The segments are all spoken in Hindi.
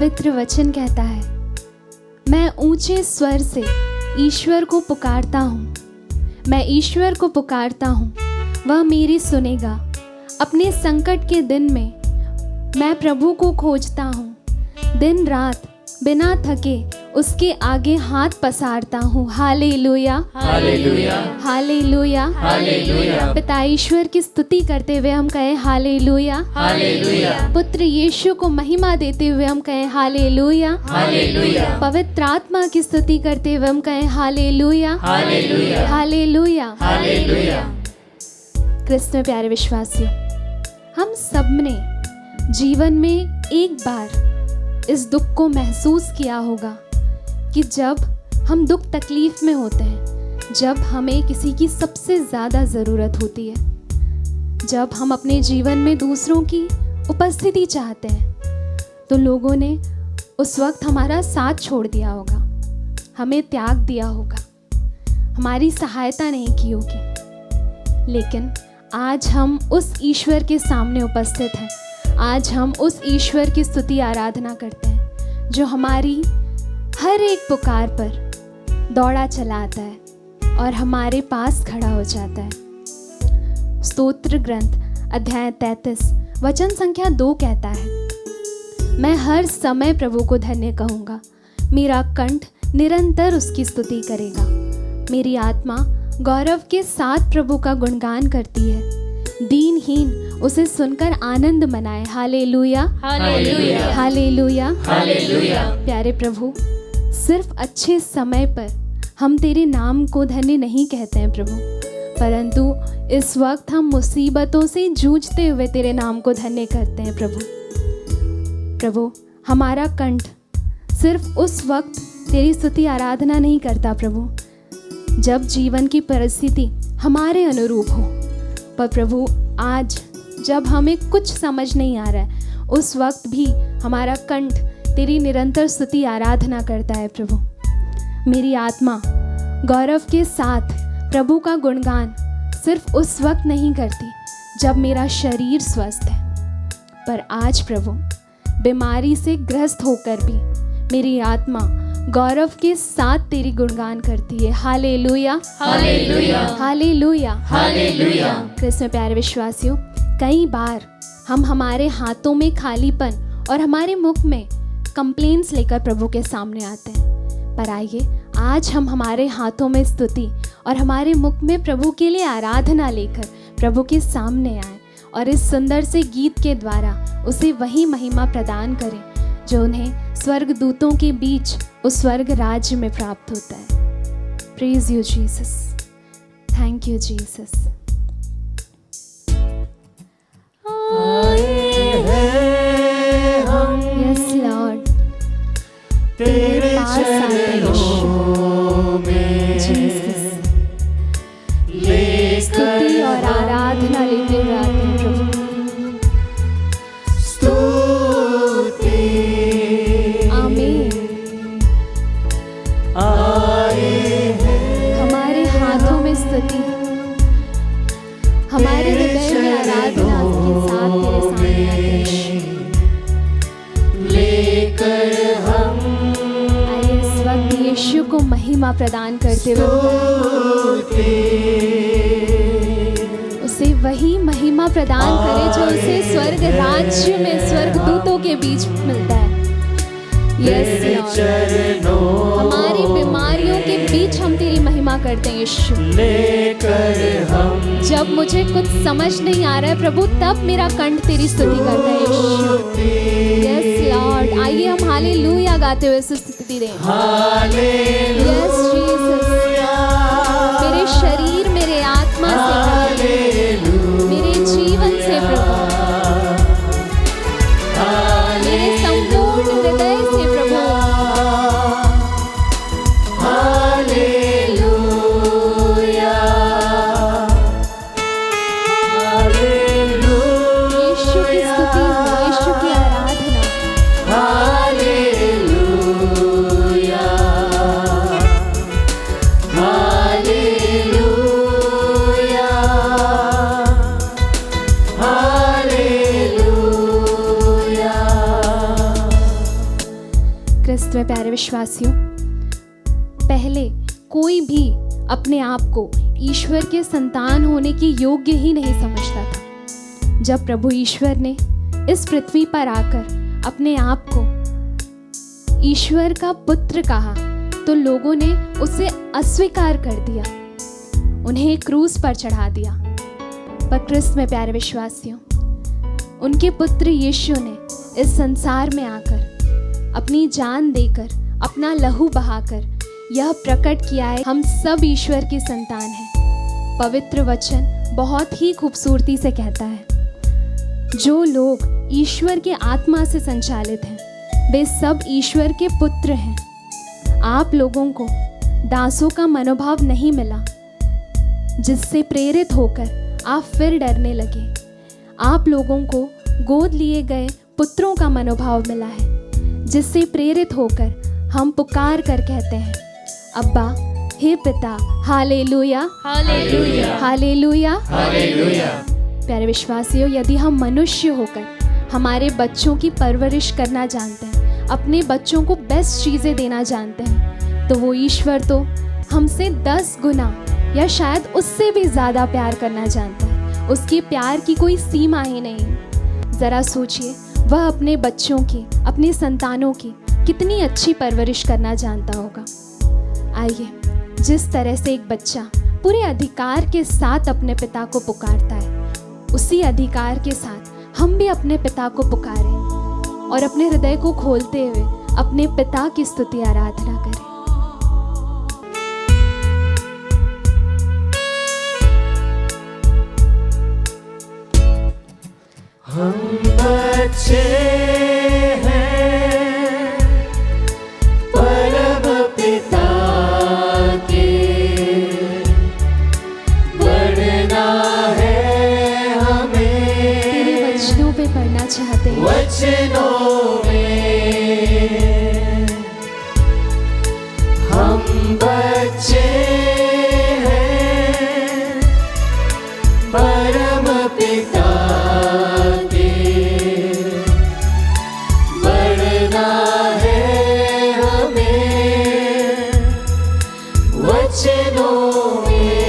पवित्र वचन कहता है, मैं ऊंचे स्वर से ईश्वर को पुकारता हूँ, मैं ईश्वर को पुकारता हूँ, वह मेरी सुनेगा। अपने संकट के दिन में मैं प्रभु को खोजता हूँ, दिन रात बिना थके उसके आगे हाथ पसारता हूँ। Hallelujah, hallelujah, hallelujah, hallelujah. पिता ईश्वर की स्तुति करते हुए हम कहें हालेलुया, हालेलुया, पुत्र यीशु को महिमा देते हुए हम कहें हालेलुया, हालेलुया, पवित्र आत्मा की स्तुति करते हुए हम कहें हालेलुया, हालेलुया, हालेलुया, हालेलुया। क्रिस्त में प्यारे विश्वासियों, हम सब ने जीवन में एक बार इस दुख को महसूस किया होगा कि जब हम दुख तकलीफ में होते हैं, जब हमें किसी की सबसे ज़्यादा ज़रूरत होती है, जब हम अपने जीवन में दूसरों की उपस्थिति चाहते हैं, तो लोगों ने उस वक्त हमारा साथ छोड़ दिया होगा, हमें त्याग दिया होगा, हमारी सहायता नहीं की होगी। लेकिन आज हम उस ईश्वर के सामने उपस्थित हैं, आज हम उस ईश्वर की स्तुति आराधना करते हैं जो हमारी हर एक पुकार पर दौड़ा चला आता है और हमारे पास खड़ा हो जाता है। स्तोत्र ग्रंथ अध्याय 33 वचन संख्या 2 कहता है, मैं हर समय प्रभु को धन्य कहूँगा, मेरा कंठ निरंतर उसकी स्तुति करेगा। मेरी आत्मा गौरव के साथ प्रभु का गुणगान करती है, दीनहीन उसे सुनकर आनंद मनाए। Hallelujah, hallelujah, hallelujah, hallelujah. प्यारे प्रभु, सिर्फ अच्छे समय पर हम तेरे नाम को धन्य नहीं कहते हैं प्रभु, परंतु इस वक्त हम मुसीबतों से जूझते हुए तेरे नाम को धन्य करते हैं प्रभु। प्रभु, हमारा कंठ सिर्फ उस वक्त तेरी स्तुति आराधना नहीं करता प्रभु जब जीवन की परिस्थिति हमारे अनुरूप हो, पर प्रभु आज जब हमें कुछ समझ नहीं आ रहा है, उस वक्त भी हमारा कंठ तेरी निरंतर स्तुति आराधना करता है प्रभु। मेरी आत्मा गौरव के साथ प्रभु का गुणगान सिर्फ उस वक्त नहीं करती जब मेरा शरीर स्वस्थ है, पर आज प्रभु बीमारी से ग्रस्त होकर भी मेरी आत्मा गौरव के साथ तेरी गुणगान करती है। Hallelujah, hallelujah, hallelujah, hallelujah. क्रिस्त में प्यारे विश्वासियों, कई बार हम हमारे हाथों में खालीपन और हमारे मुख में कंप्लेंट्स लेकर प्रभु के सामने आते हैं, पर आइए आज हम हमारे हाथों में स्तुति और हमारे मुख में प्रभु के लिए आराधना लेकर प्रभु के सामने आए और इस सुंदर से गीत के द्वारा उसे वही महिमा प्रदान करें जो उन्हें स्वर्ग दूतों के बीच उस स्वर्ग राज्य में प्राप्त होता है। Praise you Jesus, thank you Jesus. Yes Lord, तेरे पास आते हैं चरणों में जीसस, लेकर स्तुति और आराधना लेते हुए आते हैं प्रभु। स्तुति आमीन। आए हैं हमारे हाथों में स्तुति, हमारे हृदय में आराधना के साथ तेरे सामने आते हैं। लेकर हम आइए इस वक्त यीशु को महिमा प्रदान करते हुए उसे वही महिमा प्रदान करें जो उसे स्वर्ग राज्य में स्वर्ग दूतों के बीच मिलता है। यस लॉर्ड, हमारी बीमारियों के बीच हम तेरी महिमा करते हैं यीशु। लेकर हम जब मुझे कुछ समझ नहीं आ रहा है प्रभु, तब मेरा कंठ तेरी स्तुति करता है यीशु। यस लॉर्ड, आइए हम हालेलुया गाते हुए स्तुति दें। हालेलुया, यस जीसस, मेरे शरीर, मेरे आत्मा से, मेरे जीवन से प्रभु, मेरे संपूर्ण हृदय से प्रभु। यीशु की स्तुति, यीशु की आराधना। क्रिस्त में प्यारे विश्वासियों, पहले कोई भी अपने आप को ईश्वर के संतान होने के योग्य ही नहीं समझता था। जब प्रभु ईश्वर ने इस पृथ्वी पर आकर अपने आप को ईश्वर का पुत्र कहा तो लोगों ने उसे अस्वीकार कर दिया, उन्हें क्रूस पर चढ़ा दिया। पर क्रिस्त में प्यारे विश्वासियों, उनके पुत्र यीशु ने इस संसार में आकर अपनी जान देकर, अपना लहू बहाकर यह प्रकट किया है हम सब ईश्वर की संतान हैं। पवित्र वचन बहुत ही खूबसूरती से कहता है, जो लोग ईश्वर के आत्मा से संचालित हैं वे सब ईश्वर के पुत्र हैं। आप लोगों को दासों का मनोभाव नहीं मिला जिससे प्रेरित होकर आप फिर डरने लगे। आप लोगों को गोद लिए गए पुत्रों का मनोभाव मिला है जिससे प्रेरित होकर हम पुकार कर कहते हैं, अब्बा, हे पिता। Hallelujah, hallelujah, hallelujah, hallelujah. प्यारे विश्वासियों, यदि हम मनुष्य होकर हमारे बच्चों की परवरिश करना जानते हैं, अपने बच्चों को बेस्ट चीज़ें देना जानते हैं, तो वो ईश्वर तो हमसे 10 गुना या शायद उससे भी ज़्यादा प्यार करना जानता है। उसके प्यार की कोई सीमा ही नहीं। ज़रा सोचिए, वह अपने बच्चों की, अपने संतानों की कितनी अच्छी परवरिश करना जानता होगा। आइए, जिस तरह से एक बच्चा पूरे अधिकार के साथ अपने पिता को पुकारता है, उसी अधिकार के साथ हम भी अपने पिता को पुकारें और अपने हृदय को खोलते हुए अपने पिता की स्तुति आराधना करें। हम बच्चे हैं परम पिता के, बढ़ना है हमें तेरे वचनों पे पढ़ना चाहते हैं। वचनों में हम बच्चे हैं परम पिता के, बढ़ना है हमें वचनों में।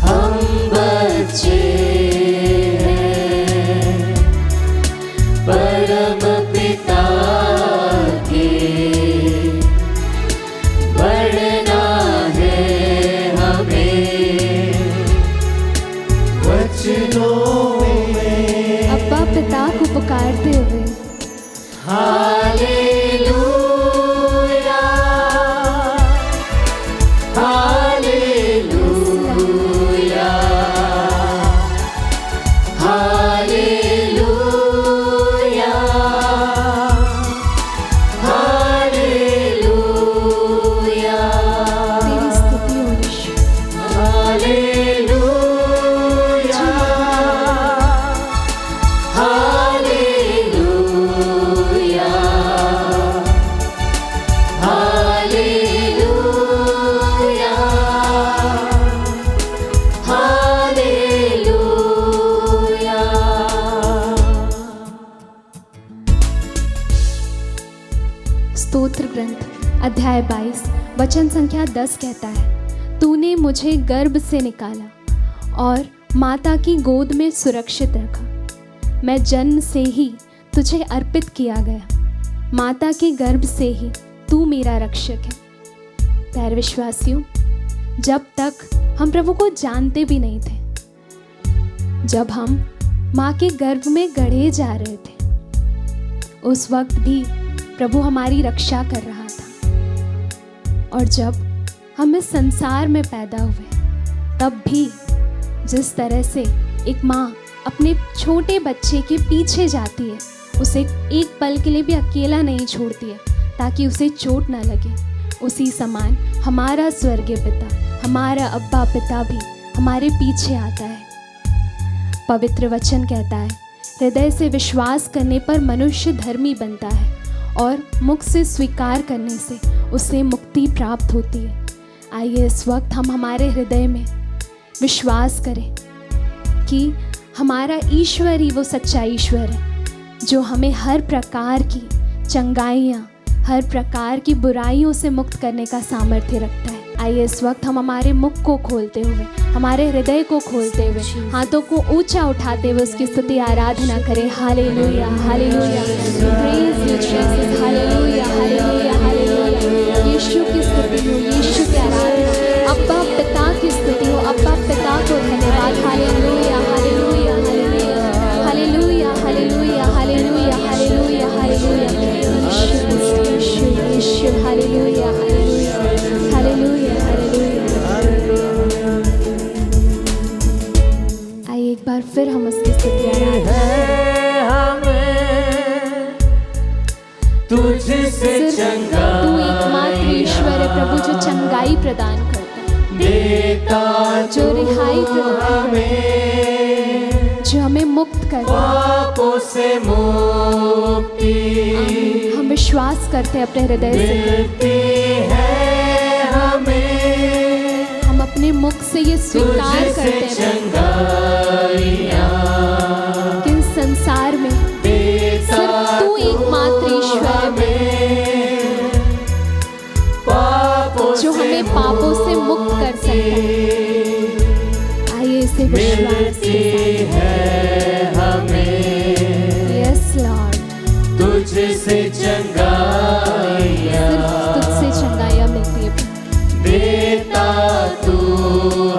हम बच्चे हैं परम पिता के, बढ़ना है हमें वचनों में। अब्बा, पिता को पुकारते हुए हालेलुया, हालेलुया, हालेलुया, हालेलुया। तेरी स्तुति हो Yeshu. Hallelujah, hallelujah, hallelujah, hallelujah. स्तोत्र ग्रंथ अध्याय 22 वचन संख्या 10 कहता है, तूने मुझे गर्भ से निकाला और माता की गोद में सुरक्षित रखा। मैं जन्म से ही तुझे अर्पित किया गया, माता के गर्भ से ही तू मेरा रक्षक है। प्यारे विश्वासियों, जब तक हम प्रभु को जानते भी नहीं थे, जब हम माँ के गर्भ में गढ़े जा रहे थे, उस वक्त भी प्रभु हमारी रक्षा कर रहा था। और जब हम इस संसार में पैदा हुए, तब भी जिस तरह से एक माँ अपने छोटे बच्चे के पीछे जाती है, उसे एक पल के लिए भी अकेला नहीं छोड़ती है ताकि उसे चोट ना लगे, उसी समान हमारा स्वर्गीय पिता, हमारा अब्बा पिता भी हमारे पीछे आता है। पवित्र वचन कहता है, हृदय से विश्वास करने पर मनुष्य धर्मी बनता है और मुख से स्वीकार करने से उसे मुक्ति प्राप्त होती है। आइए इस वक्त हम हमारे हृदय में विश्वास करें कि हमारा ईश्वर ही वो सच्चा ईश्वर है जो हमें हर प्रकार की चंगाइयाँ, हर प्रकार की बुराइयों से मुक्त करने का सामर्थ्य रखता है। आइए इस वक्त हम हमारे मुख को खोलते हुए, हमारे हृदय को खोलते हुए, हाथों को ऊंचा उठाते हुए उसकी स्तुति आराधना करें। Hallelujah, hallelujah, praise you Jesus, hallelujah, hallelujah, hallelujah. Yeshu की स्तुति हो, यीशु की आराधना, अब्बा पिता की स्तुति हो, अब्बा पिता को धन्यवाद। Hallelujah, hallelujah, hallelujah, hallelujah, hallelujah, hallelujah, hallelujah, hallelujah. Yeshu, Yeshu, hallelujah, hallelujah, hallelujah, hallelujah. आइए एक बार फिर हम उसकी स्तुति आराधना तुझसे चंगा, तू एकमात्र ईश्वर है प्रभु, जो चंगाई प्रदान करता है, देता जो रिहाई प्रदान करता है, जो हमें मुक्त करता है। पापों से मुक्ति हम विश्वास करते हैं अपने हृदय से, मिलती है हमें, हम अपने मुख से ये स्वीकार तुझसे करते हैं चंगाइयाँ कि इस संसार में देता सिर्फ तू एकमात्र ईश्वर है जो हमें पापों से मुक्त कर सकता है। आइए इसे विश्वास के साथ हमें, यस लॉर्ड, तुझसे चंगाइयाँ सिर्फ तुझसे चंगाइयाँ मिलती है। देता तू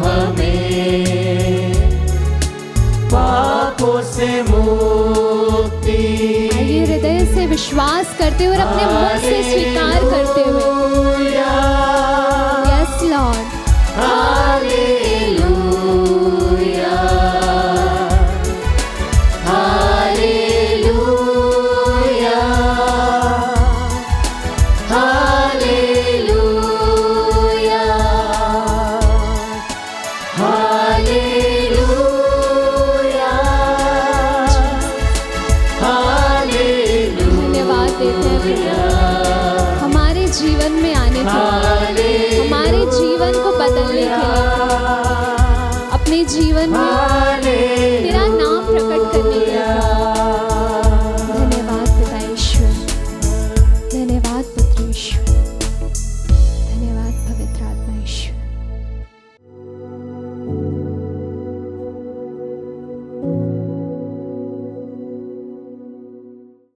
हमें, पापों से मुक्ति। आइए हृदय से विश्वास करते हुए और अपने मुख से स्वीकार करते हुए, यस लॉर्ड,